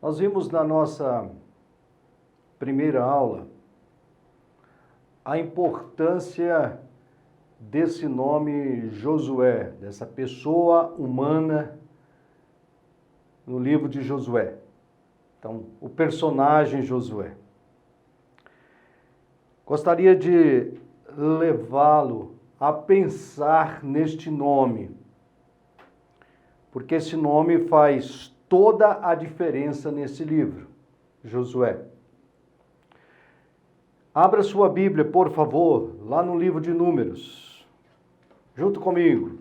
Nós vimos na nossa primeira aula a importância desse nome Josué, dessa pessoa humana no livro de Josué. Então, o personagem Josué. Gostaria de levá-lo a pensar neste nome, porque esse nome faz toda a diferença nesse livro, Josué. Abra sua Bíblia, por favor, lá no livro de Números, junto comigo.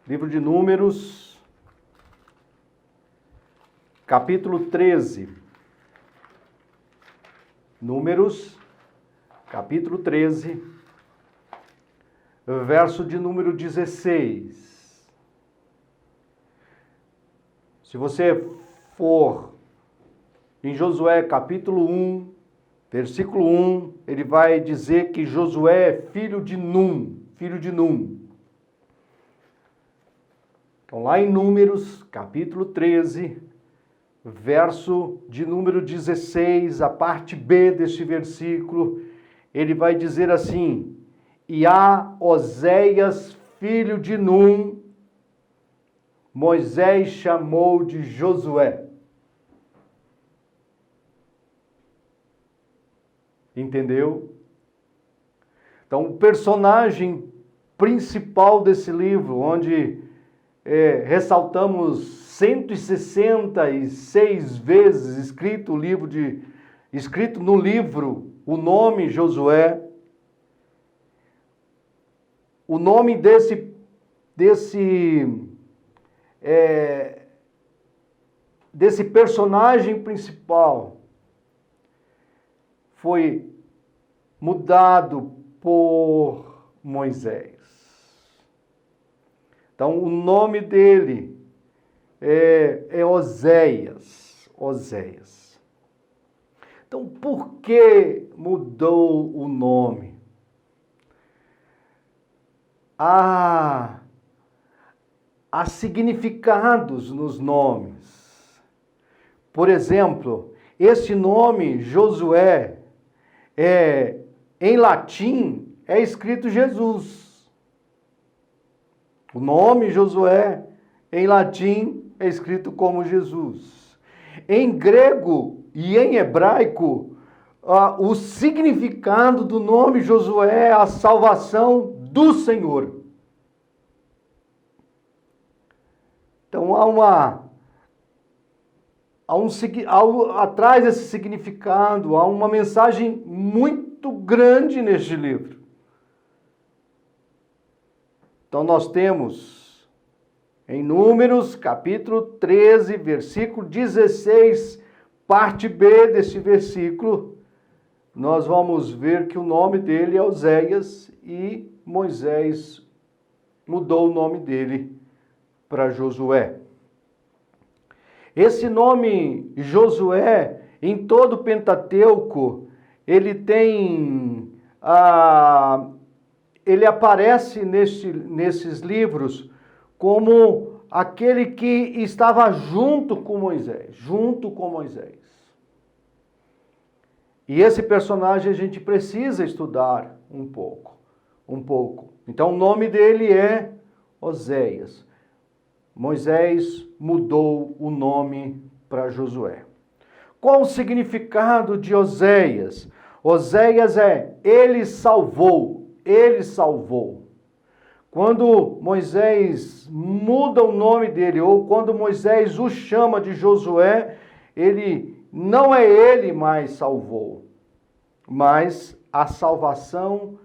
Livro de Números, capítulo 13. Números, capítulo 13, verso de número 16. Se você for em Josué capítulo 1, versículo 1, ele vai dizer que Josué é filho de Num. Então, lá em Números, capítulo 13, verso de número 16, a parte B deste versículo, ele vai dizer assim: e a Oséias, filho de Num, Moisés chamou de Josué. Entendeu? Então, o personagem principal desse livro, onde ressaltamos 166 vezes escrito no livro o nome Josué, o nome desse personagem principal foi mudado por Moisés. Então, o nome dele é Oséias. Então, por que mudou o nome? Há significados nos nomes. Por exemplo, esse nome, Josué, em latim, é escrito Jesus. O nome Josué, em latim, é escrito como Jesus. Em grego e em hebraico, o significado do nome Josué é a salvação do Senhor. Então, atrás desse significado, há uma mensagem muito grande neste livro. Então, nós temos em Números, capítulo 13, versículo 16, parte B desse versículo, nós vamos ver que o nome dele é Oséias e Moisés mudou o nome dele para Josué. Esse nome Josué, em todo o Pentateuco, ele aparece nesses livros como aquele que estava junto com Moisés. E esse personagem a gente precisa estudar um pouco. Então o nome dele é Oséias. Moisés mudou o nome para Josué. Qual o significado de Oséias? Oséias ele salvou. Quando Moisés muda o nome dele, ou quando Moisés o chama de Josué, não é ele mais salvou, mas a salvação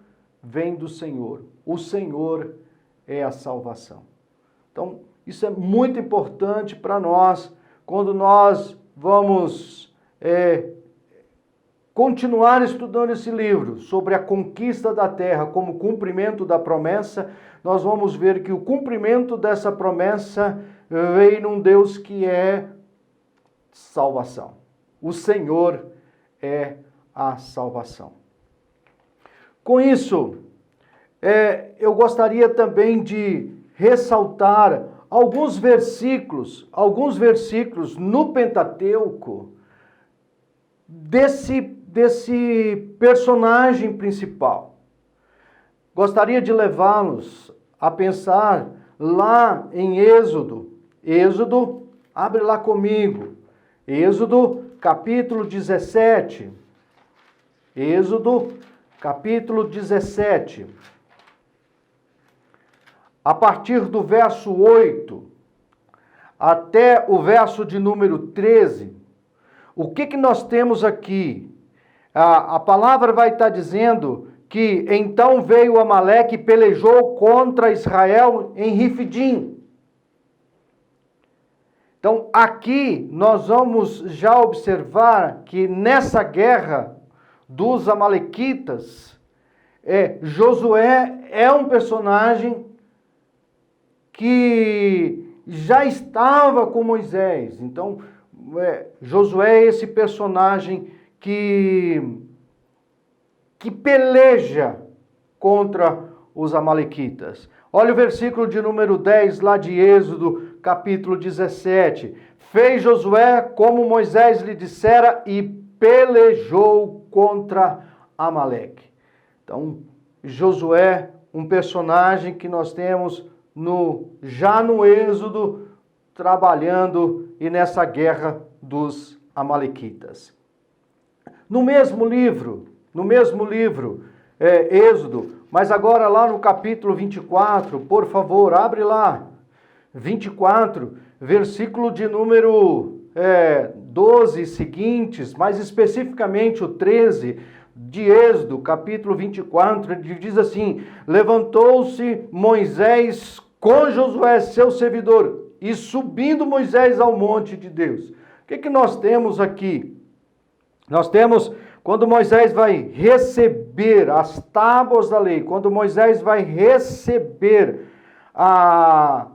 vem do Senhor. O Senhor é a salvação. Então, isso é muito importante para nós, quando nós vamos continuar estudando esse livro sobre a conquista da terra como cumprimento da promessa. Nós vamos ver que o cumprimento dessa promessa veio num Deus que é salvação. O Senhor é a salvação. Com isso, eu gostaria também de ressaltar alguns versículos no Pentateuco desse personagem principal. Gostaria de levá-los a pensar lá em Êxodo. Êxodo, abre lá comigo. Êxodo, capítulo 17. Êxodo, capítulo 17. A partir do verso 8 até o verso de número 13, o que nós temos aqui? A palavra vai estar dizendo que então veio Amaleque e pelejou contra Israel em Rifidim. Então aqui nós vamos já observar que nessa guerra dos amalequitas, Josué é um personagem que já estava com Moisés. Então, Josué é esse personagem que peleja contra os amalequitas. Olha o versículo de número 10 lá de Êxodo, capítulo 17. Fez Josué como Moisés lhe dissera e pelejou contra Amaleque. Então, Josué, um personagem que nós temos já no Êxodo, trabalhando e nessa guerra dos amalequitas. No mesmo livro, Êxodo, mas agora lá no capítulo 24, por favor, abre lá, 24, versículo de número 12 seguintes, mais especificamente o 13 de Êxodo, capítulo 24, ele diz assim: levantou-se Moisés com Josué, seu servidor, e subindo Moisés ao monte de Deus. O que nós temos aqui? Nós temos, quando Moisés vai receber as tábuas da lei, quando Moisés vai receber a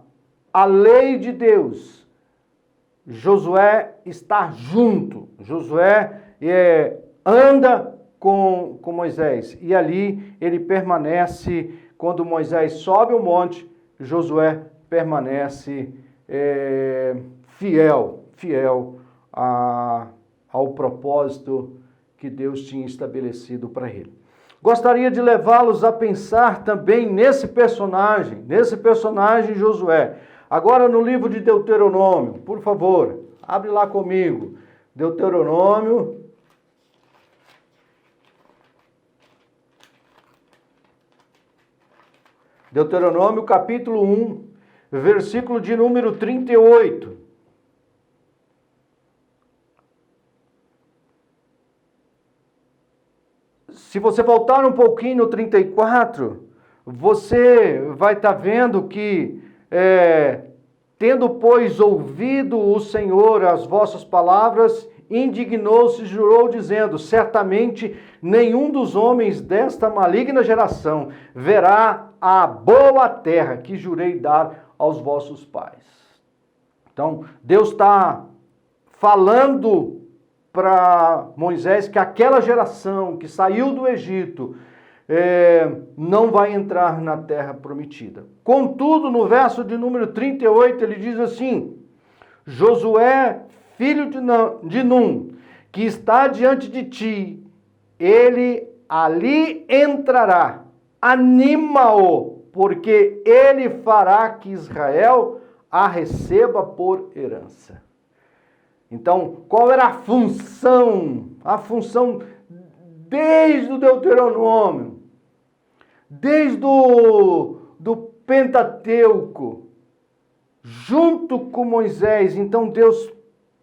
lei de Deus, Josué está junto, Josué anda com Moisés, e ali ele permanece. Quando Moisés sobe o monte, Josué permanece fiel ao propósito que Deus tinha estabelecido para ele. Gostaria de levá-los a pensar também nesse personagem Josué. Agora no livro de Deuteronômio, por favor, abre lá comigo. Deuteronômio, capítulo 1, versículo de número 38. Se você voltar um pouquinho no 34, você vai estar vendo que, tendo, pois, ouvido o Senhor as vossas palavras, indignou-se e jurou, dizendo: certamente nenhum dos homens desta maligna geração verá a boa terra que jurei dar aos vossos pais. Então, Deus está falando para Moisés que aquela geração que saiu do Egito não vai entrar na terra prometida. Contudo, no verso de número 38, ele diz assim: Josué, filho de Num, que está diante de ti, ele ali entrará, anima-o, porque ele fará que Israel a receba por herança. Então, qual era a função? A função desde o Deuteronômio, desde do Pentateuco, junto com Moisés. Então Deus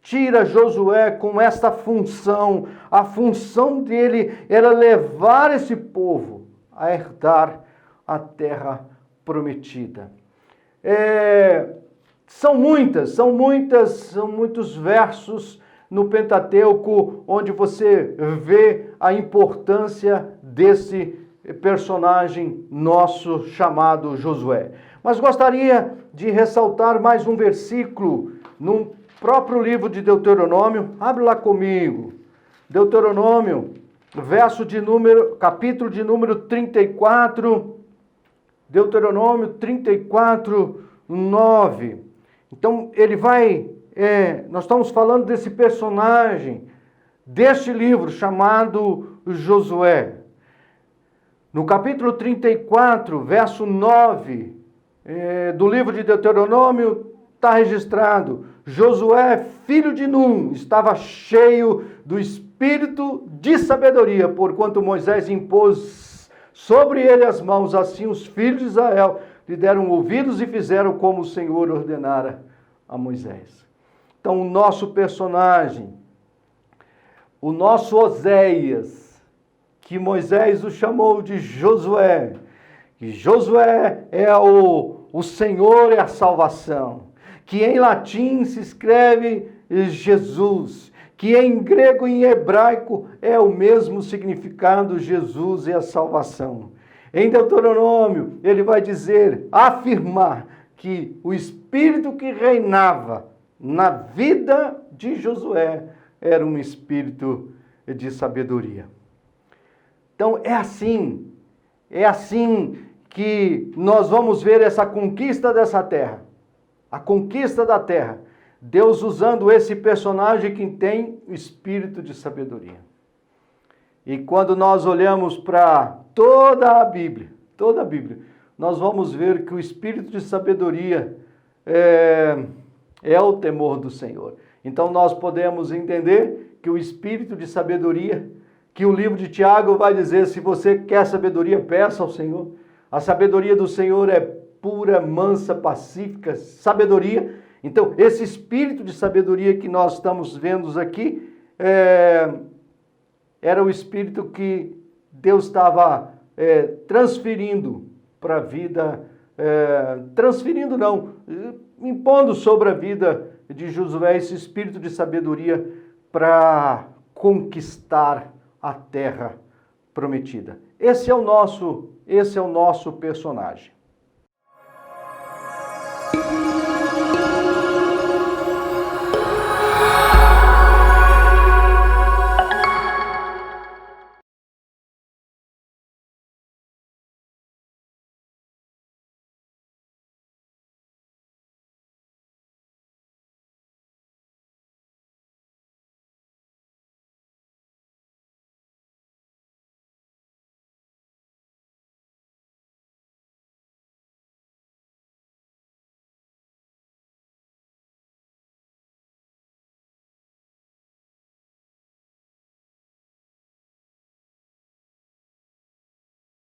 tira Josué com esta função. A função dele era levar esse povo a herdar a terra prometida. São muitos versos no Pentateuco onde você vê a importância desse personagem nosso chamado Josué. Mas gostaria de ressaltar mais um versículo no próprio livro de Deuteronômio. Abre lá comigo. Deuteronômio, capítulo de número 34. Deuteronômio 34, 9. Então, ele vai... nós estamos falando desse personagem, deste livro chamado Josué. No capítulo 34, verso 9, do livro de Deuteronômio, está registrado: Josué, filho de Num, estava cheio do espírito de sabedoria, porquanto Moisés impôs sobre ele as mãos. Assim os filhos de Israel lhe deram ouvidos e fizeram como o Senhor ordenara a Moisés. Então, o nosso personagem, o nosso Oséias, que Moisés o chamou de Josué, que Josué é o Senhor é a salvação, que em latim se escreve Jesus, que em grego e em hebraico é o mesmo significado, Jesus é a salvação. Em Deuteronômio, ele vai dizer, afirmar que o espírito que reinava na vida de Josué era um espírito de sabedoria. Então é assim que nós vamos ver essa conquista dessa terra, a conquista da terra, Deus usando esse personagem que tem o espírito de sabedoria. E quando nós olhamos para toda a Bíblia, nós vamos ver que o espírito de sabedoria é o temor do Senhor. Então nós podemos entender que o espírito de sabedoria, que o livro de Tiago vai dizer, se você quer sabedoria, peça ao Senhor. A sabedoria do Senhor é pura, mansa, pacífica, sabedoria. Então, esse espírito de sabedoria que nós estamos vendo aqui, era o espírito que Deus estava transferindo para a vida, impondo sobre a vida de Josué esse espírito de sabedoria para conquistar a terra prometida. Esse é o nosso personagem.